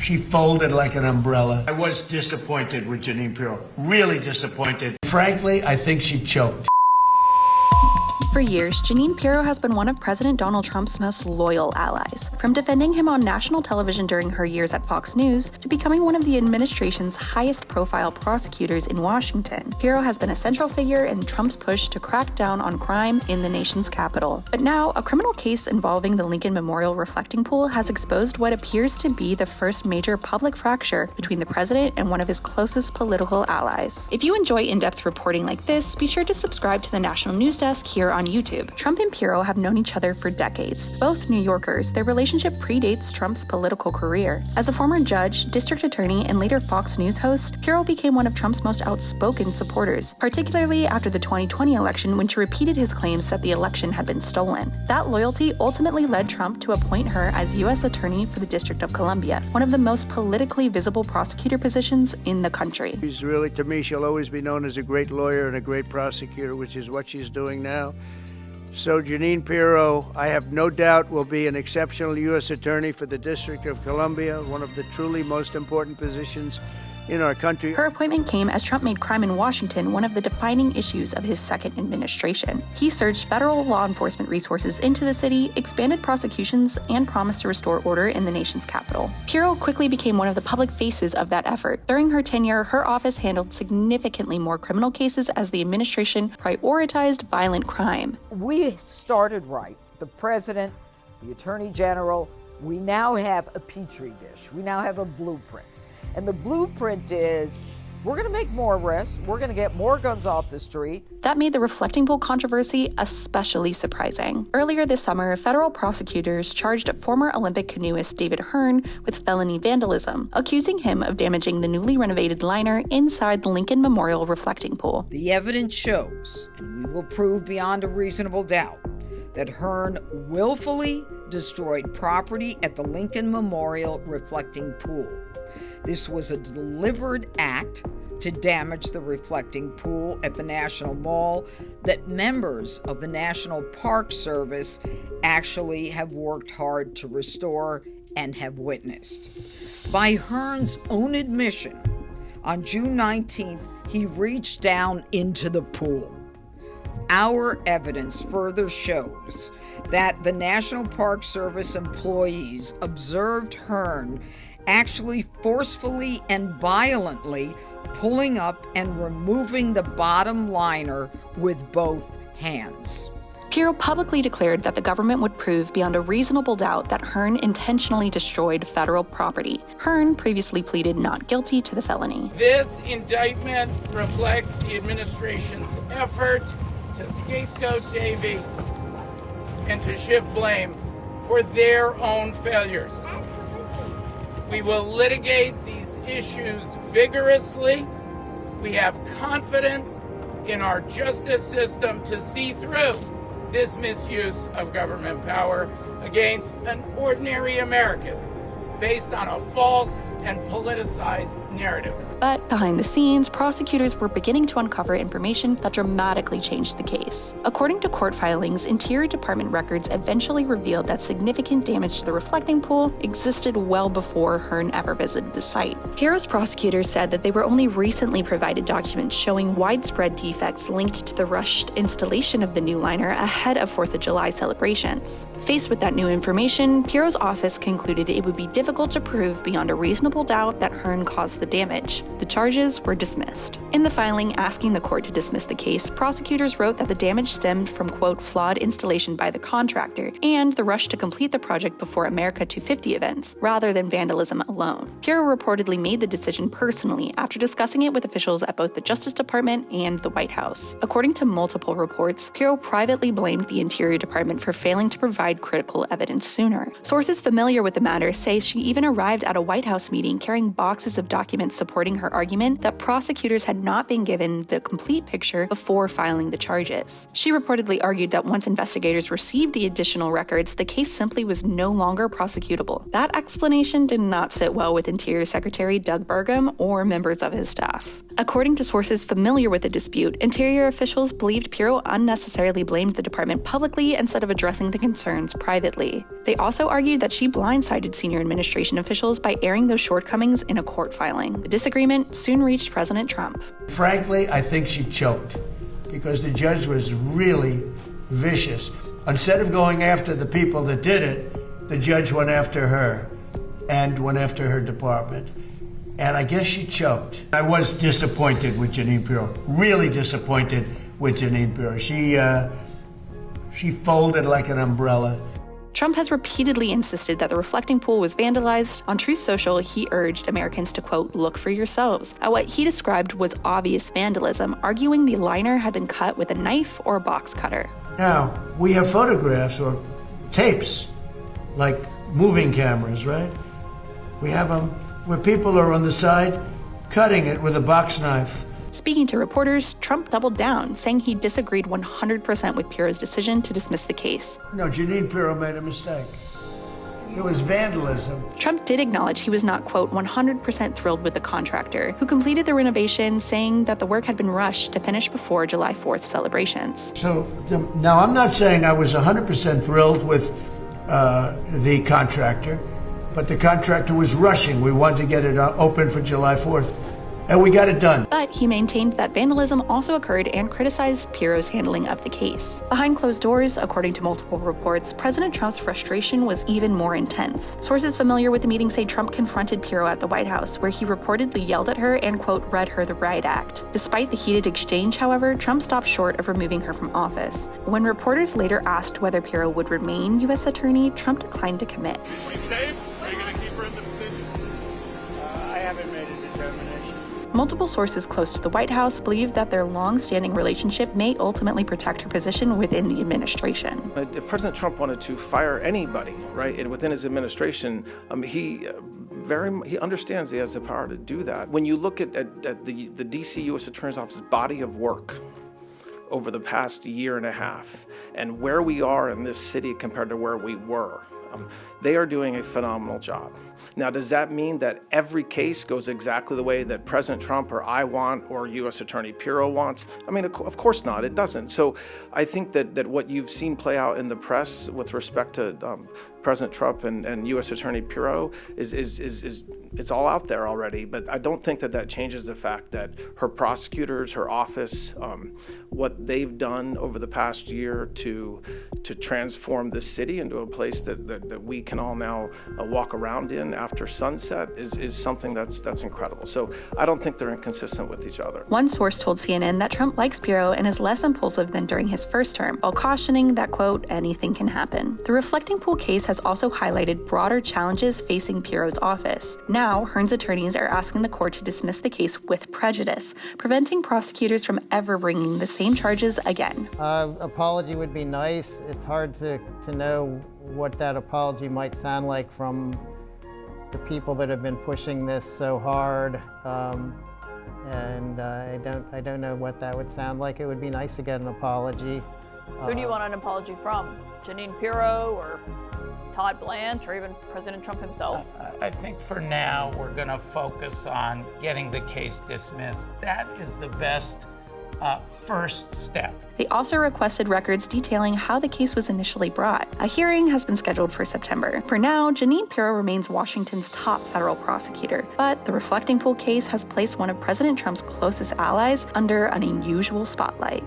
She folded like an umbrella. I was disappointed with Jeanine Pirro. Really disappointed. Frankly, I think she choked. For years, Jeanine Pirro has been one of President Donald Trump's most loyal allies. From defending him on national television during her years at Fox News to becoming one of the administration's highest-profile prosecutors in Washington, Pirro has been a central figure in Trump's push to crack down on crime in the nation's capital. But now, a criminal case involving the Lincoln Memorial reflecting pool has exposed what appears to be the first major public fracture between the president and one of his closest political allies. If you enjoy in-depth reporting like this, be sure to subscribe to the National News Desk here on YouTube. Trump and Piro have known each other for decades. Both New Yorkers, their relationship predates Trump's political career. As a former judge, district attorney, and later Fox News host, Piro became one of Trump's most outspoken supporters, particularly after the 2020 election when she repeated his claims that the election had been stolen. That loyalty ultimately led Trump to appoint her as U.S. Attorney for the District of Columbia, one of the most politically visible prosecutor positions in the country. She's really, to me, she'll always be known as a great lawyer and a great prosecutor, which is what she's doing now. So Jeanine Pirro, I have no doubt, will be an exceptional U.S. Attorney for the District of Columbia, one of the truly most important positions in our country. Her appointment came as Trump made crime in Washington one of the defining issues of his second administration. He surged federal law enforcement resources into the city, expanded prosecutions, and promised to restore order in the nation's capital. Pirro quickly became one of the public faces of that effort. During her tenure, her office handled significantly more criminal cases as the administration prioritized violent crime. We started right. The president, the attorney general, we now have a petri dish. We now have a blueprint. And the blueprint is, we're going to make more arrests, we're going to get more guns off the street. That made the reflecting pool controversy especially surprising. Earlier this summer, federal prosecutors charged former Olympic canoeist David Hearn with felony vandalism, accusing him of damaging the newly renovated liner inside the Lincoln Memorial reflecting pool. The evidence shows, and we will prove beyond a reasonable doubt, that Hearn willfully destroyed property at the Lincoln Memorial reflecting pool. This was a deliberate act to damage the reflecting pool at the National Mall that members of the National Park Service actually have worked hard to restore and have witnessed. By Hearn's own admission, on June 19th, he reached down into the pool. Our evidence further shows that the National Park Service employees observed Hearn actually forcefully and violently pulling up and removing the bottom liner with both hands. Piro publicly declared that the government would prove beyond a reasonable doubt that Hearn intentionally destroyed federal property. Hearn previously pleaded not guilty to the felony. This indictment reflects the administration's effort to scapegoat Davy and to shift blame for their own failures. We will litigate these issues vigorously. We have confidence in our justice system to see through this misuse of government power against an ordinary American based on a false and politicized narrative. But behind the scenes, prosecutors were beginning to uncover information that dramatically changed the case. According to court filings, Interior Department records eventually revealed that significant damage to the reflecting pool existed well before Hearn ever visited the site. Piro's prosecutors said that they were only recently provided documents showing widespread defects linked to the rushed installation of the new liner ahead of 4th of July celebrations. Faced with that new information, Piro's office concluded it would be difficult to prove beyond a reasonable doubt that Hearn caused the damage. The charges were dismissed. In the filing asking the court to dismiss the case, prosecutors wrote that the damage stemmed from, quote, flawed installation by the contractor and the rush to complete the project before America 250 events, rather than vandalism alone. Piro reportedly made the decision personally after discussing it with officials at both the Justice Department and the White House. According to multiple reports, Piro privately blamed the Interior Department for failing to provide critical evidence sooner. Sources familiar with the matter say she even arrived at a White House meeting carrying boxes of documents supporting her argument that prosecutors had not been given the complete picture before filing the charges. She reportedly argued that once investigators received the additional records, the case simply was no longer prosecutable. That explanation did not sit well with Interior Secretary Doug Burgum or members of his staff. According to sources familiar with the dispute, Interior officials believed Piro unnecessarily blamed the department publicly instead of addressing the concerns privately. They also argued that she blindsided senior administration officials by airing those shortcomings in a court filing. The disagreement soon reached President Trump. Frankly, I think she choked because the judge was really vicious. Instead of going after the people that did it, the judge went after her and went after her department. And I guess she choked. I was disappointed with Jeanine Pirro, really disappointed with Jeanine Pirro. She folded like an umbrella. Trump has repeatedly insisted that the reflecting pool was vandalized. On Truth Social, he urged Americans to, quote, look for yourselves at what he described was obvious vandalism, arguing the liner had been cut with a knife or a box cutter. Now, we have photographs or tapes, like moving cameras, right? We have them where people are on the side cutting it with a box knife. Speaking to reporters, Trump doubled down, saying he disagreed 100% with Piro's decision to dismiss the case. No, Jeanine Pirro made a mistake. It was vandalism. Trump did acknowledge he was not, quote, 100% thrilled with the contractor, who completed the renovation, saying that the work had been rushed to finish before July 4th celebrations. So now I'm not saying I was 100% thrilled with the contractor, but the contractor was rushing. We wanted to get it open for July 4th. And we got it done. But he maintained that vandalism also occurred and criticized Piro's handling of the case. Behind closed doors, according to multiple reports, President Trump's frustration was even more intense. Sources familiar with the meeting say Trump confronted Piro at the White House, where he reportedly yelled at her and, quote, read her the riot act. Despite the heated exchange, however, Trump stopped short of removing her from office. When reporters later asked whether Piro would remain U.S. attorney, Trump declined to commit. I haven't made a determination. Multiple sources close to the White House believe that their long-standing relationship may ultimately protect her position within the administration. If President Trump wanted to fire anybody, right, and within his administration, he understands he has the power to do that. When you look at the D.C. U.S. Attorney's Office's body of work over the past year and a half, and where we are in this city compared to where we were, they are doing a phenomenal job. Now, does that mean that every case goes exactly the way that President Trump or I want or U.S. Attorney Piro wants? I mean, of course not. It doesn't. So I think that what you've seen play out in the press with respect to President Trump and U.S. Attorney Piro is it's all out there already. But I don't think that changes the fact that her prosecutors, her office, what they've done over the past year to transform this city into a place that we can all now walk around in after sunset is something that's incredible. So I don't think they're inconsistent with each other. One source told CNN that Trump likes Piro and is less impulsive than during his first term, while cautioning that, quote, anything can happen. The reflecting pool case has also highlighted broader challenges facing Piro's office. Now, Hearn's attorneys are asking the court to dismiss the case with prejudice, preventing prosecutors from ever bringing the same charges again. Apology would be nice. It's hard to know what that apology might sound like from the people that have been pushing this so hard, and I don't know what that would sound like. It would be nice to get an apology. Who do you want an apology from? Jeanine Pirro or Todd Blanche or even President Trump himself? I think for now we're going to focus on getting the case dismissed. That is the best first step. They also requested records detailing how the case was initially brought. A hearing has been scheduled for September. For now, Jeanine Pirro remains Washington's top federal prosecutor, but the reflecting pool case has placed one of President Trump's closest allies under an unusual spotlight.